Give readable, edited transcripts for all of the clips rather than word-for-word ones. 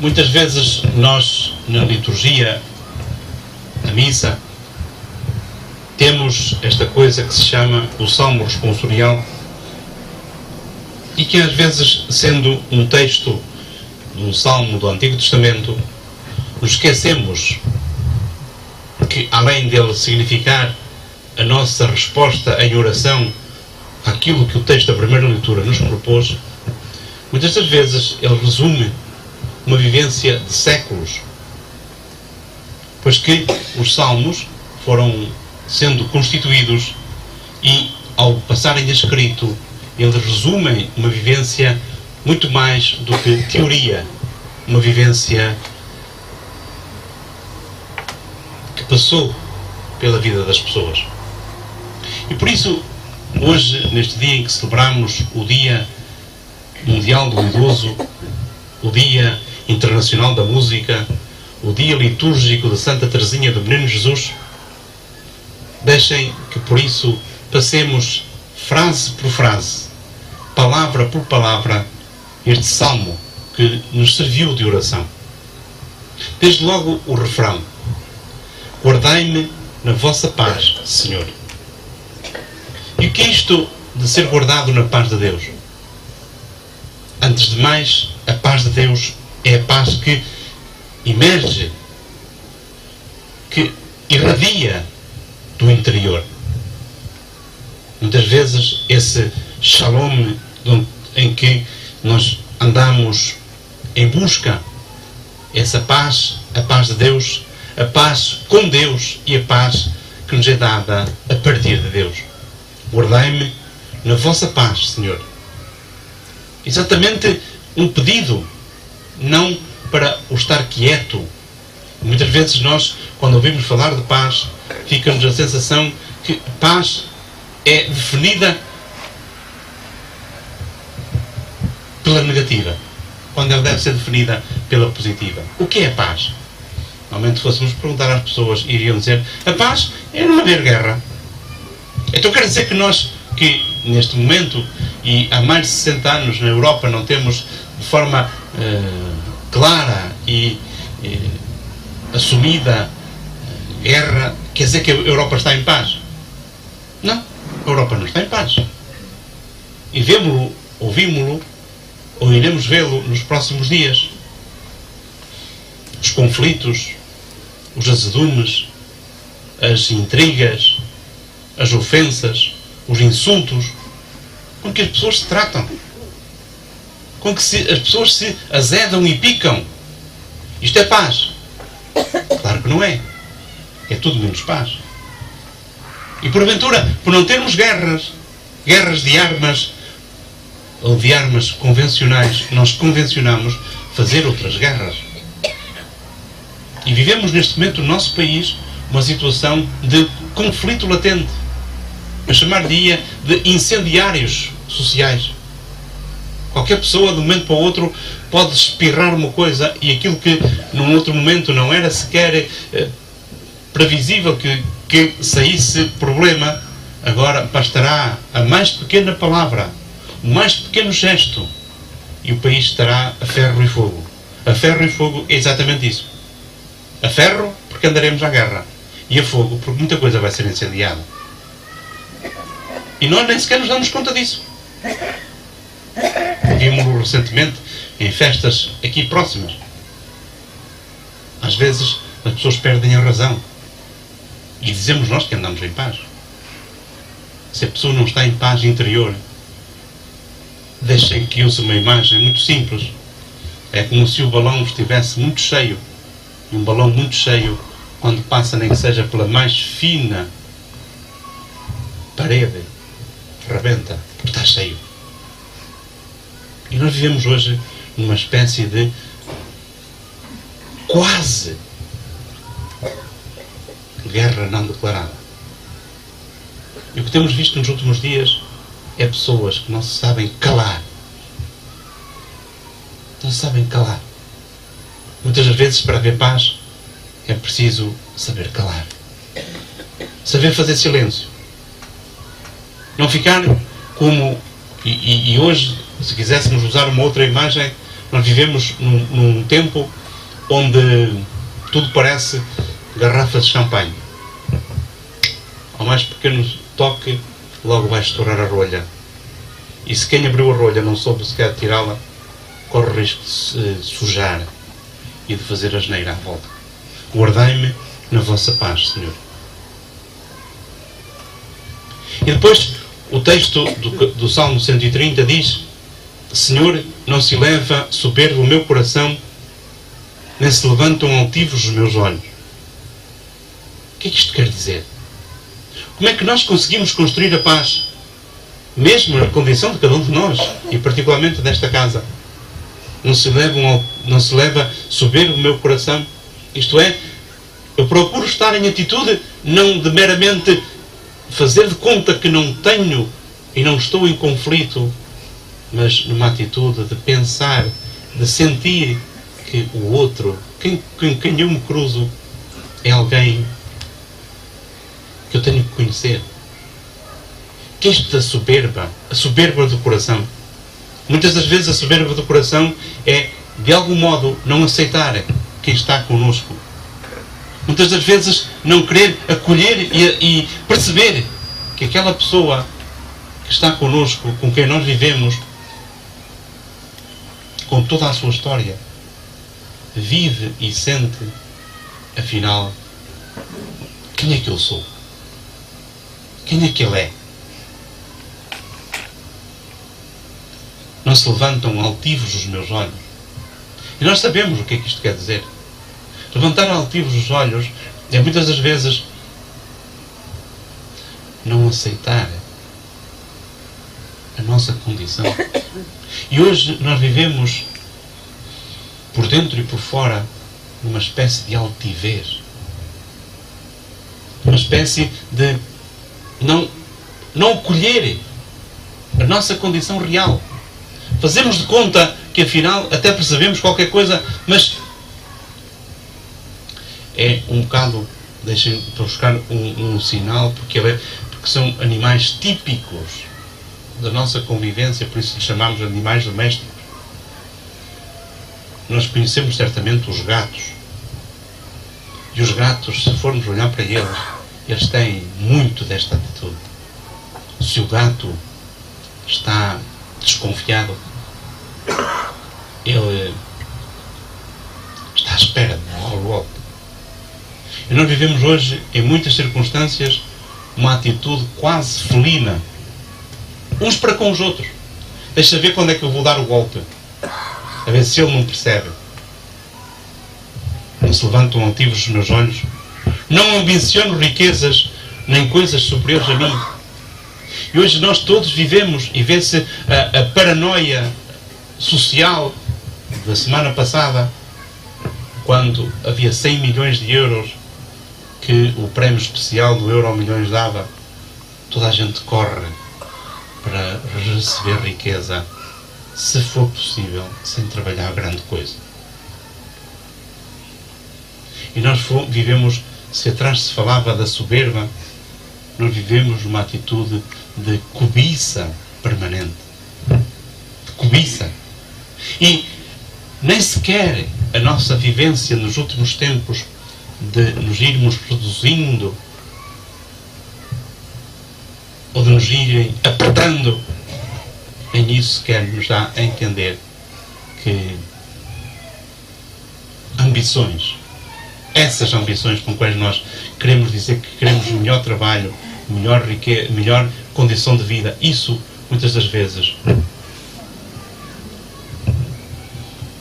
Muitas vezes nós, na liturgia, na missa, temos esta coisa que se chama o Salmo responsorial e que às vezes, sendo um texto de um Salmo do Antigo Testamento, nos esquecemos que, além dele significar a nossa resposta em oração àquilo que o texto da primeira leitura nos propôs, muitas das vezes ele resume uma vivência de séculos, pois que os salmos foram sendo constituídos e, ao passarem a escrito, eles resumem uma vivência muito mais do que teoria, uma vivência que passou pela vida das pessoas. E por isso, hoje, neste dia em que celebramos o Dia Mundial do Idoso, o Dia Internacional da Música, o Dia Litúrgico de Santa Teresinha do Menino Jesus, deixem que por isso passemos frase por frase, palavra por palavra, este salmo que nos serviu de oração. Desde logo o refrão: guardai-me na vossa paz, Senhor. E o que é isto de ser guardado na paz de Deus? Antes de mais, a paz de Deus é a paz que emerge, que irradia do interior. Muitas vezes esse shalom em que nós andamos em busca, essa paz, a paz de Deus, a paz com Deus e a paz que nos é dada a partir de Deus. Guardai-me na vossa paz, Senhor. Exatamente um pedido, não para o estar quieto. Muitas vezes nós, quando ouvimos falar de paz, fica-nos a sensação que paz é definida pela negativa, quando ela deve ser definida pela positiva. O que é paz? Normalmente, se fôssemos perguntar às pessoas, iriam dizer: a paz é não haver guerra. Então quer dizer que nós, que neste momento e há mais de 60 anos na Europa não temos de forma clara e assumida guerra, quer dizer que a Europa está em paz? Não, a Europa não está em paz. E vemo-lo, ouvimo-lo, ou iremos vê-lo nos próximos dias. Os conflitos, os azedumes, as intrigas, as ofensas, os insultos, com que as pessoas se tratam, com que as pessoas se azedam e picam. Isto é paz? Claro que não é. É tudo menos paz. E porventura, por não termos guerras de armas, ou de armas convencionais, nós convencionamos fazer outras guerras. E vivemos neste momento no nosso país uma situação de conflito latente, a chamar-lhe de incendiários sociais. Qualquer pessoa, de um momento para o outro, pode espirrar uma coisa e aquilo que num outro momento não era sequer previsível que saísse problema, agora bastará a mais pequena palavra, o mais pequeno gesto, e o país estará a ferro e fogo. A ferro e fogo é exatamente isso. A ferro, porque andaremos à guerra. E a fogo, porque muita coisa vai ser incendiada. E nós nem sequer nos damos conta disso. Vimos-lo recentemente em festas aqui próximas. Às vezes as pessoas perdem a razão. E dizemos nós que andamos em paz. Se a pessoa não está em paz interior, deixem que use uma imagem muito simples. É como se o balão estivesse muito cheio. E um balão muito cheio, quando passa nem que seja pela mais fina parede, rebenta, porque está cheio. E nós vivemos hoje numa espécie de quase guerra não declarada. E o que temos visto nos últimos dias é pessoas que não se sabem calar. Não se sabem calar. Muitas das vezes, para haver paz, é preciso saber calar. Saber fazer silêncio. Não ficar como... E hoje, se quiséssemos usar uma outra imagem, nós vivemos num tempo onde tudo parece garrafa de champanhe. Ao mais pequeno toque, logo vai estourar a rolha. E se quem abriu a rolha não soube sequer tirá-la, corre o risco de se sujar e de fazer asneira à volta. Guardai-me na vossa paz, Senhor. E depois o texto do Salmo 130 diz: Senhor, não se eleva soberbo o meu coração, nem se levantam altivos os meus olhos. O que é que isto quer dizer? Como é que nós conseguimos construir a paz? Mesmo na condição de cada um de nós, e particularmente desta casa. Não se leva soberbo o meu coração. Isto é, eu procuro estar em atitude não de meramente fazer de conta que não tenho e não estou em conflito, mas numa atitude de pensar, de sentir que o outro, quem eu me cruzo, é alguém que eu tenho que conhecer. Que isto da soberba, a soberba do coração, muitas das vezes a soberba do coração é, de algum modo, não aceitar quem está connosco. Muitas das vezes não querer acolher e perceber que aquela pessoa que está connosco, com quem nós vivemos, com toda a sua história, vive e sente, afinal, quem é que eu sou? Quem é que ele é? Não se levantam altivos os meus olhos. E nós sabemos o que é que isto quer dizer. Levantar altivos os olhos é muitas das vezes não aceitar a nossa condição. E hoje nós vivemos por dentro e por fora numa espécie de altivez. Uma espécie de não acolher a nossa condição real. Fazemos de conta que afinal até percebemos qualquer coisa, mas é um bocado, deixem para buscar um sinal, porque são animais típicos da nossa convivência, por isso lhes chamamos animais domésticos. Nós conhecemos certamente os gatos. E os gatos, se formos olhar para eles têm muito desta atitude. Se o gato está desconfiado, ele está à espera de um golpe. E nós vivemos hoje, em muitas circunstâncias, uma atitude quase felina, uns para com os outros. Deixa ver quando é que eu vou dar o golpe, a ver se ele não percebe. Não se levantam altivos os meus olhos, não ambiciono riquezas nem coisas superiores a mim. E hoje nós todos vivemos, e vê-se a paranoia social da semana passada, quando havia 100 milhões de euros que o prémio especial do Euro Milhões dava. Toda a gente corre para receber riqueza, se for possível, sem trabalhar grande coisa. E nós vivemos, se atrás se falava da soberba, nós vivemos uma atitude de cobiça permanente. De cobiça. E nem sequer a nossa vivência nos últimos tempos de nos irmos reduzindo ou de nos irem apertando, nem isso sequer nos dá a entender que ambições, essas ambições com quais nós queremos dizer que queremos melhor trabalho, melhor riqueza, melhor condição de vida, isso muitas das vezes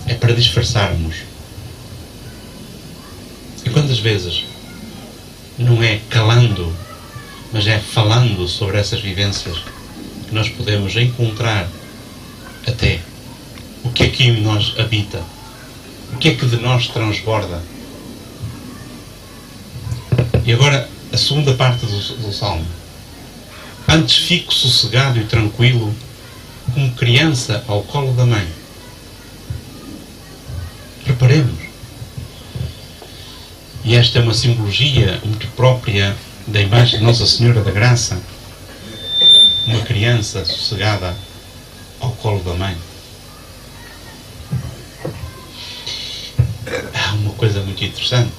é para disfarçarmos. E quantas vezes não é calando, mas é falando sobre essas vivências que nós podemos encontrar até o que é que em nós habita, o que é que de nós transborda. E agora a segunda parte do Salmo. Antes fico sossegado e tranquilo como criança ao colo da mãe. Reparemos. E esta é uma simbologia muito própria da imagem de Nossa Senhora da Graça. Uma criança sossegada ao colo da mãe. Há coisa muito interessante.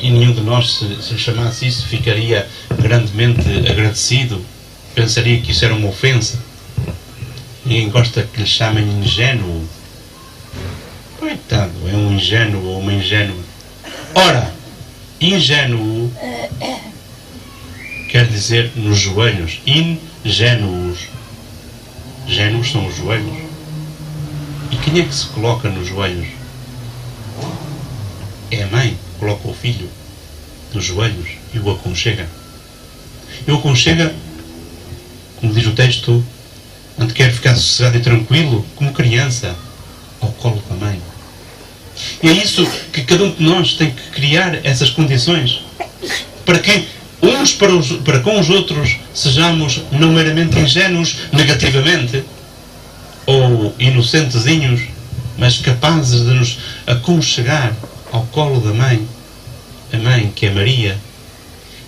E nenhum de nós, se lhe chamasse isso, ficaria grandemente agradecido. Pensaria que isso era uma ofensa. Ninguém gosta que lhe chamem ingênuo. Coitado, é um ingênuo ou uma ingênua. Ora, ingênuo quer dizer nos joelhos. Ingênuos. Gênuos são os joelhos. E quem é que se coloca nos joelhos? É a mãe que coloca o filho nos joelhos e o aconchega. E o aconchega, como diz o texto, onde quer ficar sossegado e tranquilo, como criança, ao colo da mãe. E é isso que cada um de nós tem que criar, essas condições, para que uns para com os outros sejamos não meramente ingênuos negativamente, ou inocentezinhos, mas capazes de nos aconchegar ao colo da mãe, a mãe que é Maria,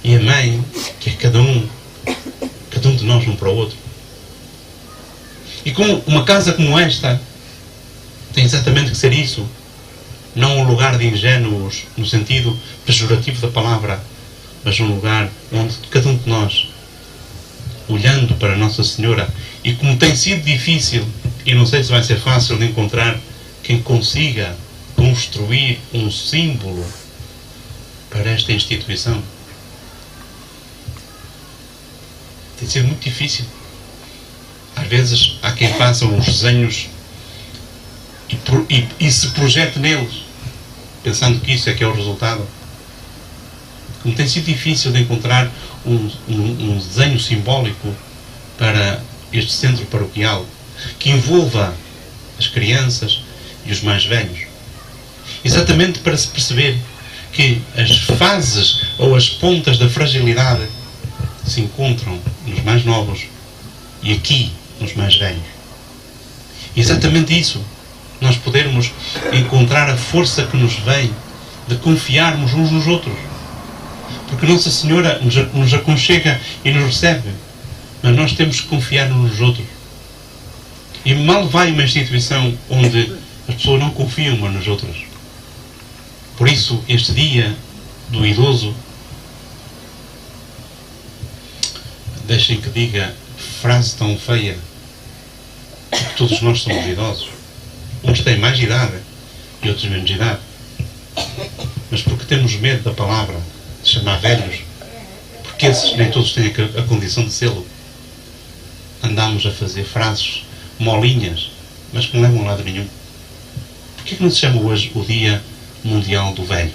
e a mãe que é cada um de nós um para o outro. E como uma casa como esta tem exatamente que ser isso, não um lugar de ingênuos no sentido pejorativo da palavra, mas um lugar onde cada um de nós, olhando para Nossa Senhora, e como tem sido difícil, e não sei se vai ser fácil de encontrar quem consiga construir um símbolo para esta instituição. Tem sido muito difícil. Às vezes há quem faça uns desenhos e se projete neles, pensando que isso é que é o resultado. Como tem sido difícil de encontrar um desenho simbólico para este centro paroquial, que envolva as crianças e os mais velhos. Exatamente para se perceber que as fases ou as pontas da fragilidade se encontram nos mais novos e aqui nos mais velhos. Exatamente isso, nós podermos encontrar a força que nos vem de confiarmos uns nos outros. Porque Nossa Senhora nos aconchega e nos recebe, mas nós temos que confiar uns nos outros. E mal vai uma instituição onde as pessoas não confiam umas nas outras. Por isso, este dia do idoso, deixem que diga frase tão feia, porque todos nós somos idosos. Uns têm mais idade e outros menos idade. Mas porque temos medo da palavra, de chamar velhos, porque esses nem todos têm a condição de sê-lo, andamos a fazer frases molinhas, mas que não levam a lado nenhum. Porquê que não se chama hoje o Dia Mundial do Velho?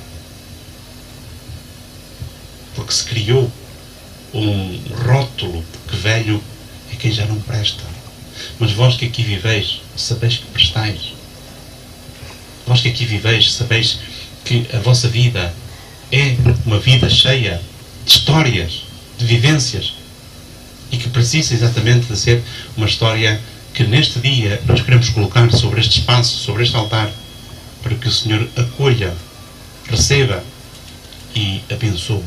Porque se criou um rótulo que velho é quem já não presta. Mas vós que aqui viveis, sabeis que prestais. Vós que aqui viveis, sabeis que a vossa vida é uma vida cheia de histórias, de vivências, e que precisa exatamente de ser uma história que neste dia nós queremos colocar sobre este espaço, sobre este altar, para que o Senhor acolha, receba e abençoe.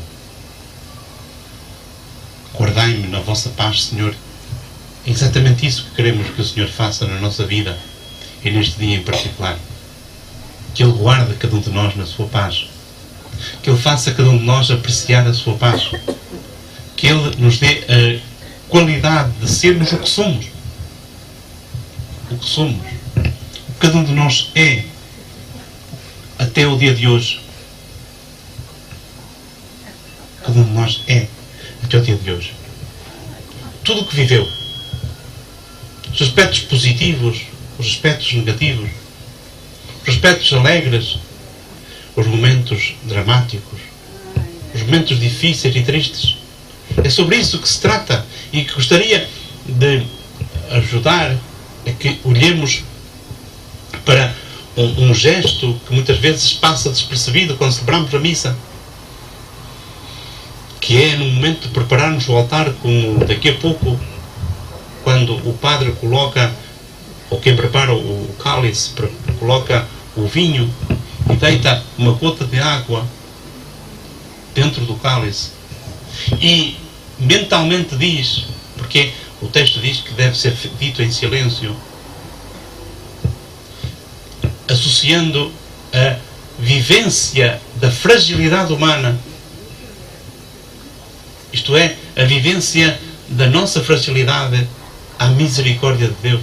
Guardai-me na vossa paz, Senhor. É exatamente isso que queremos que o Senhor faça na nossa vida e neste dia em particular. Que Ele guarde cada um de nós na sua paz. Que Ele faça cada um de nós apreciar a sua paz. Que Ele nos dê a qualidade de sermos o que somos. O que somos. O que cada um de nós é até o dia de hoje. Cada um de nós é até o dia de hoje. Tudo o que viveu. Os aspectos positivos, os aspectos negativos, os aspectos alegres, os momentos dramáticos, os momentos difíceis e tristes. É sobre isso que se trata e que gostaria de ajudar a que olhemos para um gesto que muitas vezes passa despercebido quando celebramos a missa, que é no momento de prepararmos o altar, como daqui a pouco, quando o padre coloca, ou quem prepara o cálice, coloca o vinho e deita uma gota de água dentro do cálice e mentalmente diz, porque o texto diz que deve ser dito em silêncio, associando evidenciando a vivência da fragilidade humana. Isto é, a vivência da nossa fragilidade à misericórdia de Deus.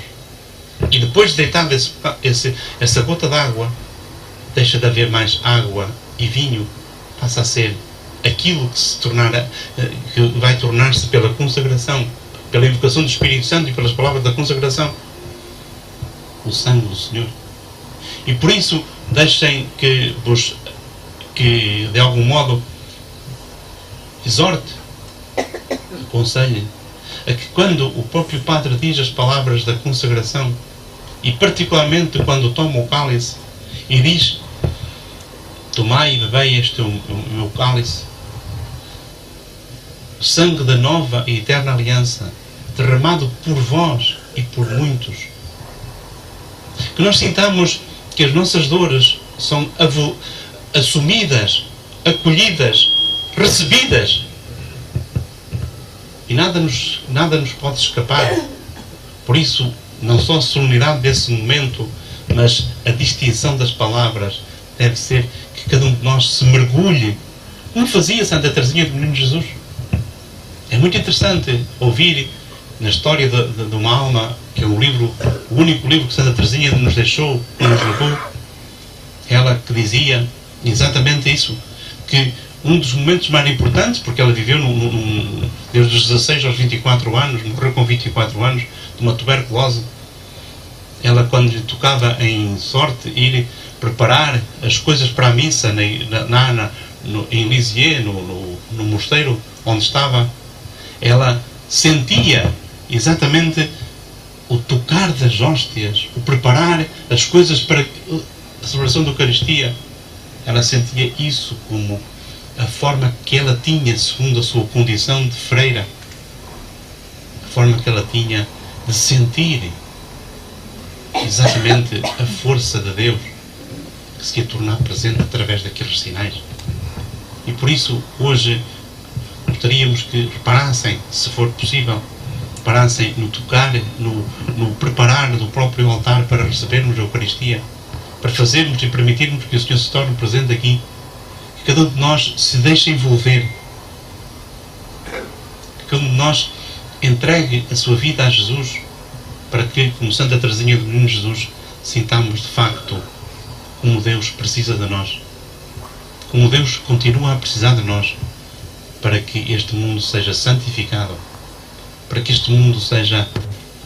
E depois de deitar essa gota d'água, deixa de haver mais água e vinho, passa a ser aquilo que vai tornar-se pela consagração, pela invocação do Espírito Santo e pelas palavras da consagração, o sangue do Senhor. E por isso, deixem que de algum modo exorte, aconselhe, a que quando o próprio Padre diz as palavras da consagração, e particularmente quando toma o cálice e diz: tomai e bebei este o meu cálice, sangue da nova e eterna aliança, derramado por vós e por muitos. Que nós sintamos que as nossas dores são assumidas, acolhidas, recebidas. E nada nos pode escapar. Por isso, não só a solenidade desse momento, mas a distinção das palavras deve ser que cada um de nós se mergulhe, como fazia Santa Teresinha do Menino Jesus. É muito interessante ouvir na história de uma alma, que é o único livro que Santa Teresinha nos deixou, que nos legou, ela que dizia exatamente isso, que um dos momentos mais importantes, porque ela viveu desde os 16 aos 24 anos, morreu com 24 anos, de uma tuberculose. Ela, quando lhe tocava em sorte ir preparar as coisas para a missa em Lisieux, no mosteiro onde estava, ela sentia exatamente o tocar das hóstias, o preparar as coisas para a celebração da Eucaristia. Ela sentia isso como a forma que ela tinha, segundo a sua condição de freira, a forma que ela tinha de sentir exatamente a força de Deus que se ia tornar presente através daqueles sinais. E por isso, hoje, gostaríamos que reparassem, se for possível, reparassem no tocar, no preparar do próprio altar para recebermos a Eucaristia, para fazermos e permitirmos que o Senhor se torne presente aqui. Que cada um de nós se deixe envolver, que cada um de nós entregue a sua vida a Jesus, para que, como Santa Teresinha do Menino Jesus, sintamos de facto como Deus precisa de nós, como Deus continua a precisar de nós, para que este mundo seja santificado, para que este mundo seja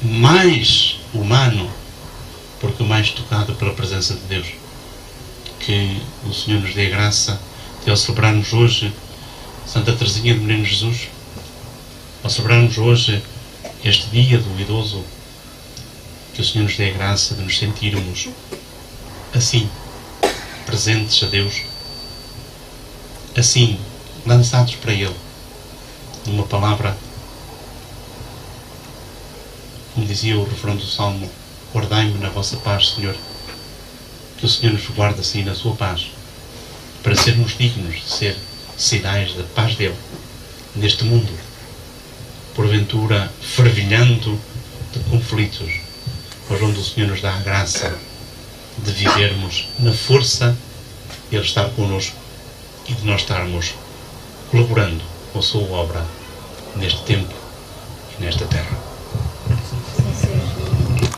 mais humano, porque mais tocado pela presença de Deus. Que o Senhor nos dê a graça de, ao celebrarmos hoje Santa Teresinha do Menino Jesus, ao celebrarmos hoje este dia do idoso, que o Senhor nos dê a graça de nos sentirmos assim, presentes a Deus, assim, lançados para Ele, numa palavra, como dizia o refrão do Salmo: guardai-me na vossa paz, Senhor. Que o Senhor nos guarde assim na sua paz, para sermos dignos de ser sinais da paz dele neste mundo, porventura fervilhando de conflitos, mas onde o Senhor nos dá a graça de vivermos na força de Ele estar connosco e de nós estarmos colaborando com a sua obra neste tempo e nesta terra.